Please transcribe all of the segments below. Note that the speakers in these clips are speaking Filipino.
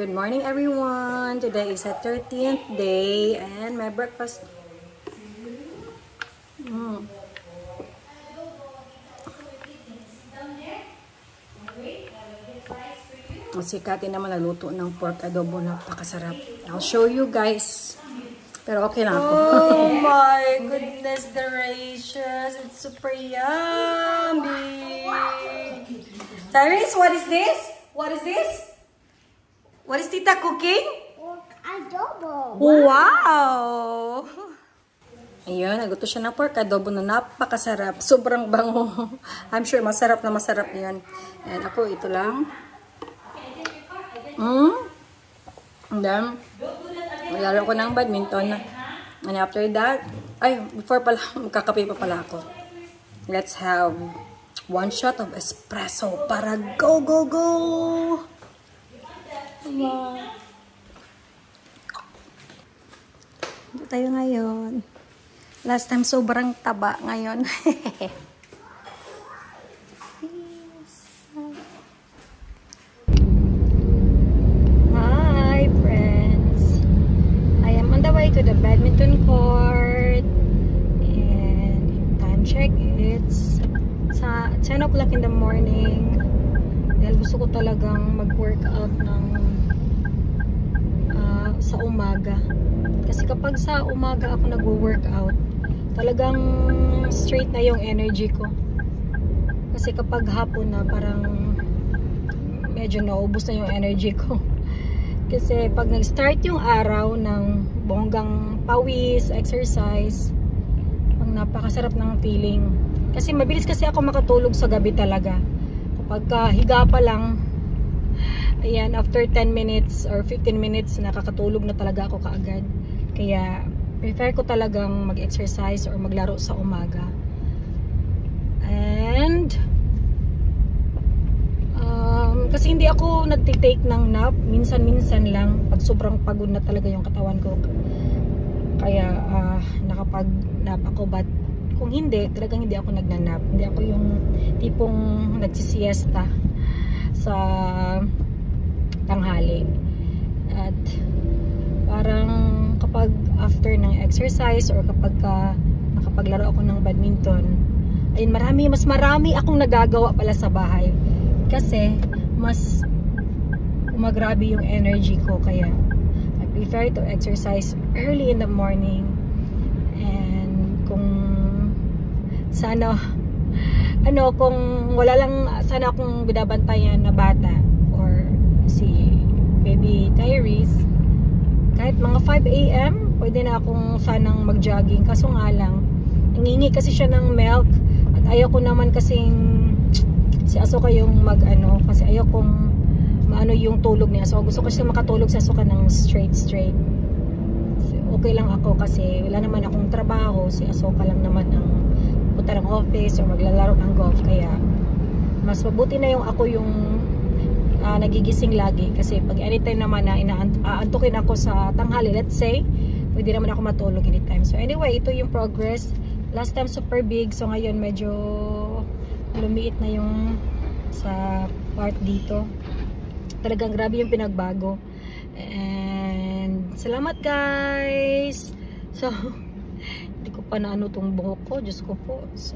Good morning, everyone. Today is a 13th day and my breakfast. Si Kati naman nagluto ng pork adobo, napakasarap. I'll show you guys. Pero okay lang ako. Oh my goodness gracious. It's super yummy. Tyrese, what is this? What is this? What is Tita cooking? Adobo. Wow! Ayun, nagluto siya ng pork adobo na napakasarap. Sobrang bango. I'm sure masarap na masarap yan. And ako, ito lang. And then, maglaro ko ng badminton. And after that, before pala, magkakape pa pala ako. Let's have 1 shot of espresso para go, go, go! Wow. Dito tayo ngayon. Last time sobrang taba ngayon. Hi friends. I am on the way to the badminton court. And time check, it's 10 o'clock in the morning. Dahil gusto ko talagang mag-workout sa umaga. Kasi kapag sa umaga ako nag-workout, talagang straight na yung energy ko. Kasi kapag hapon na, parang medyo naubos na yung energy ko. Kasi pag nag-start yung araw ng bonggang pawis, exercise, ang napakasarap ng feeling. Kasi mabilis kasi ako makatulog sa gabi talaga. Kapag higa pa lang, ayan, after 10 minutes or 15 minutes, nakakatulog na talaga ako kaagad. Kaya, prefer ko talagang mag-exercise or maglaro sa umaga. And, kasi hindi ako nagtitake ng nap. Minsan-minsan lang, pag sobrang pagod na talaga yung katawan ko. Kaya, nakapag-nap ako. But, kung hindi, talagang hindi ako nagnanap. Hindi ako yung tipong nagsisiesta sa tanghali. At parang kapag after ng exercise or kapag nakapaglaro ako ng badminton, ayun, mas marami akong nagagawa pala sa bahay. Kasi mas umagrabe yung energy ko. Kaya I prefer to exercise early in the morning. And kung sana kung wala lang sana akong binabantayan na bata or si baby Tyrese, kahit mga 5 AM pwede na akong sanang mag-jogging. Kaso nga lang, nangingi kasi siya ng milk at ayaw ko naman kasing si Asuka yung kasi ayaw kong maano yung tulog niya. So gusto ko siya makatulog sa Asuka ng straight. So, okay lang ako kasi wala naman akong trabaho. Si Asuka lang naman ang punta ng office or maglalaro ng golf. Kaya mas mabuti na yung ako yung nagigising lagi. Kasi pag anytime naman na aantukin ako sa tanghali, let's say, pwede naman ako matulog anytime. So anyway, ito yung progress. Last time super big, so ngayon medyo lumiit na yung sa part dito. Talagang grabe yung pinagbago. And salamat guys. So hindi ko pa naano tong buhok ko, Diyos ko po. So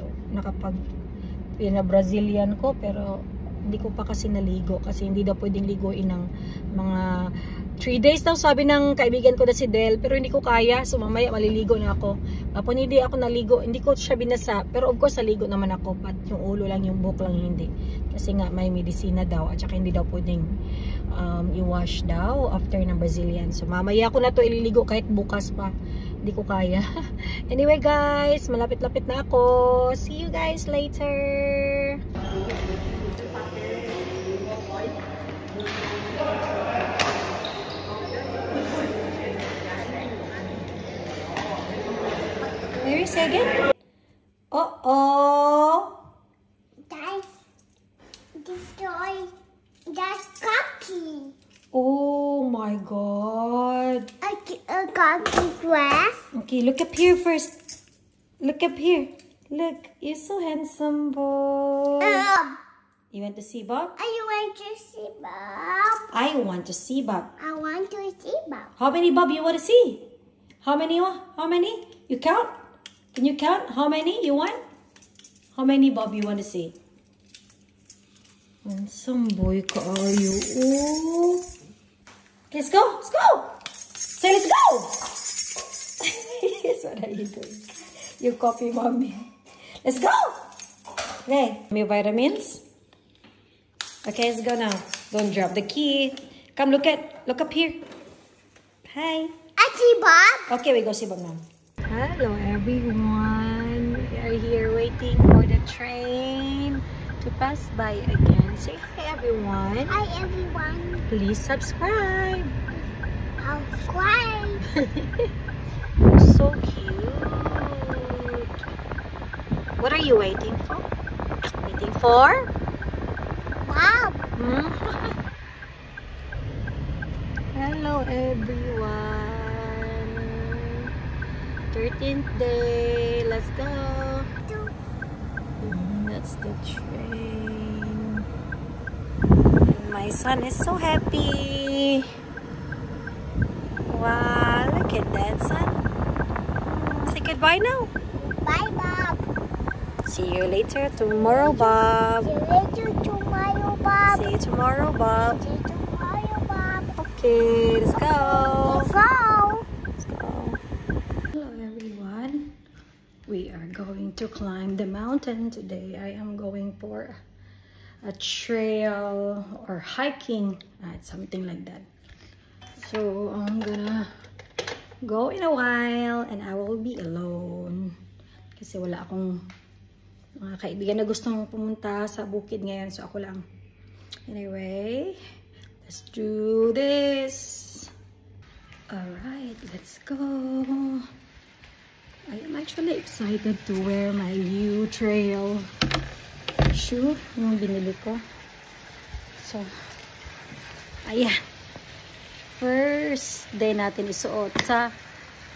pina-Brazilian ko, pero hindi ko pa kasi naligo kasi hindi daw pwedeng liguin ng mga 3 days daw, sabi ng kaibigan ko na si Del, pero hindi ko kaya. So mamaya maliligo na ako. Kapag hindi ako naligo, hindi ko siya binasa, pero of course naligo naman ako, but yung ulo lang, yung buhok lang hindi. Kasi nga may medisina daw at saka hindi daw pwedeng i-wash daw after ng Brazilian. So mamaya ako na to ililigo kahit bukas pa. Hindi ko kaya. Anyway guys, malapit-lapit na ako. See you guys later. Mary, say again. That's destroy that cookie. Oh my God. A cookie dress. Okay, look up here first. Look up here. Look, you're so handsome, boy. You want to see Bob? Are you want to see Bob. I want to see Bob. I want to see Bob. How many Bob you want to see? How many? How many? You count? Can you count? How many you want? How many Bob you want to see? Handsome boy ka are you? Oh. Okay, let's go. Let's go. Say let's go. What are you doing? You copy mommy. Let's go. Okay. Your vitamins. Okay, let's go now. Don't drop the key. Come look up here. Hi. I see Bob. Okay, we go see Bob now. Hello everyone. We are here waiting for the train to pass by again. Say hi everyone. Hi everyone. Please subscribe. I'll cry. So cute. What are you waiting for? Waiting for? Bob. Hmm? Hello everyone. 13th day. Let's go. That's the train. And my son is so happy. Wow, look at that, son. Say goodbye now. Bye, Bob. See you later tomorrow, Bob. See you later tomorrow, Bob. See you tomorrow, Bob. See you tomorrow, Bob. Okay, let's go. Let's go. Let's go. Hello, everyone. We are going to climb the mountain today. I am going for a trail or hiking. It's something like that. So I'm gonna go in a while and I will be alone. Kasi wala akong mga kaibigan na gustong pumunta sa bukid ngayon. So ako lang. Anyway, let's do this. Alright, let's go. I am actually excited to wear my new trail shoe. Yung binili ko. So, ayan. First day natin isuot sa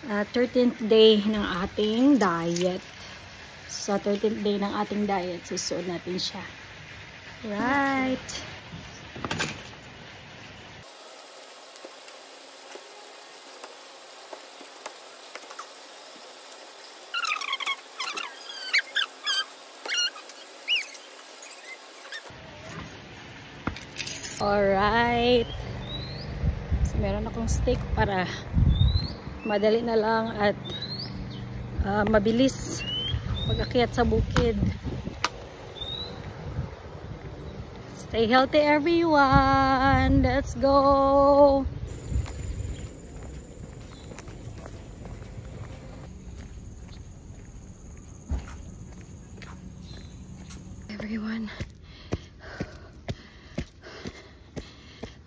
13th day ng ating diet. Sa 13th day ng ating diet, susuot natin siya. Right. Alright. Meron akong stick para madali na lang at mabilis pag-akyat sa bukid. Stay healthy everyone. Let's go. Everyone,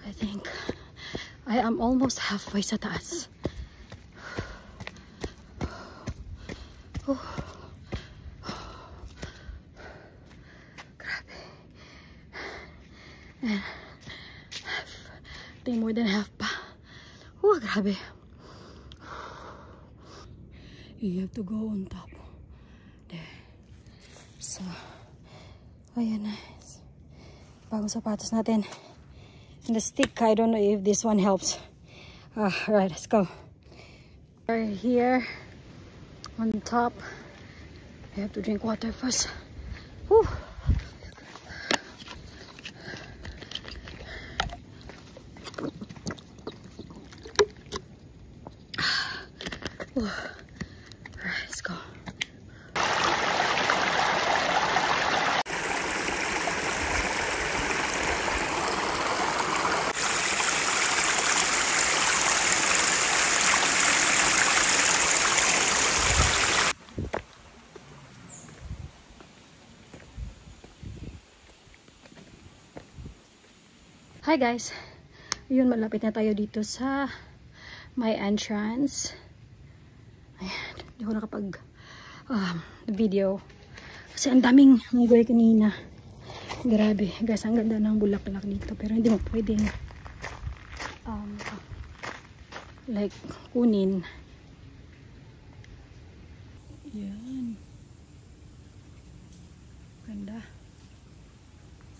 I think I am almost halfway sa taas. Oh. Grabe. And half. I think more than half pa. Oh, grabe. You have to go on top. There. So, ayan na. Bagong sapatos natin. And the stick, I don't know if this one helps. Alright, let's go. We're here on top. I have to drink water first. Whew. Alright, let's go. Hi guys! Yun, malapit na tayo dito sa my entrance. Ayan, hindi ko nakapag video. Kasi ang daming munggoy kanina. Grabe, guys, ang ganda ng bulaklak dito. Pero hindi mo pwedeng like kunin. Yan. Ganda.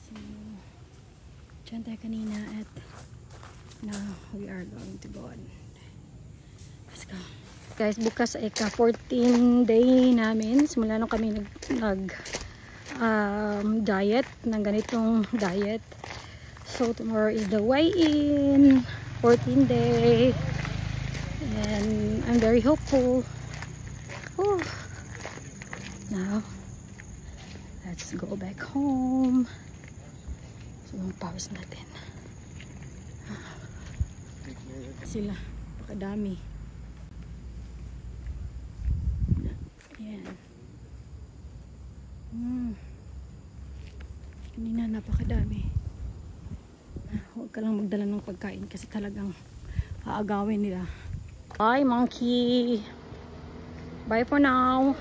So, Dyan tayo kanina at now we are going to go on. Let's go. Guys, bukas ay ka-14 day namin. Simula nung kami diet, ng ganitong diet. So tomorrow is the weigh-in, 14 day. And I'm very hopeful. Whew. Now, let's go back home. So, pause natin. Sila, pakadami. Ayan. Kanina, napakadami. Huwag ka lang magdala ng pagkain kasi talagang aagawin nila. Bye, monkey! Bye for now!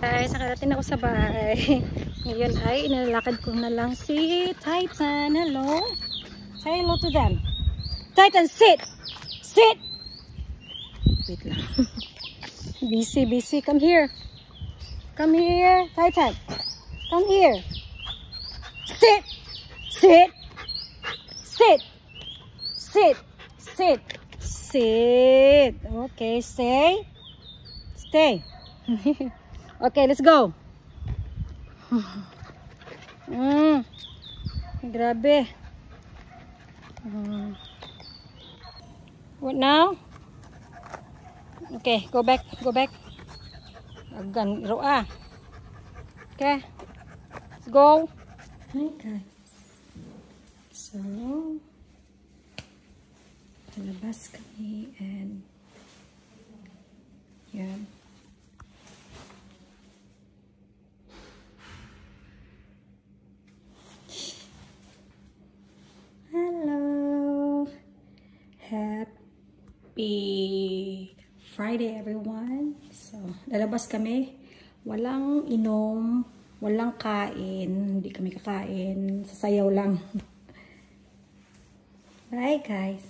Guys, nakarating ako sa bahay. Ngayon ay inilalakad ko na lang si Titan. Hello? Say hello to them. Titan, sit! Sit! Wait lang. Busy. Come here. Come here, Titan. Come here. Sit! Sit! Sit! Sit! Sit! Sit! Okay, stay. Stay. Okay, let's go. Grabe. What now? Okay, go back. Agan, roa. Okay, let's go. Okay. So, labas kami and yan. Hello, happy Friday everyone. So lalabas kami, walang inom, walang kain, hindi kami kakain, sasayaw lang. Bye guys.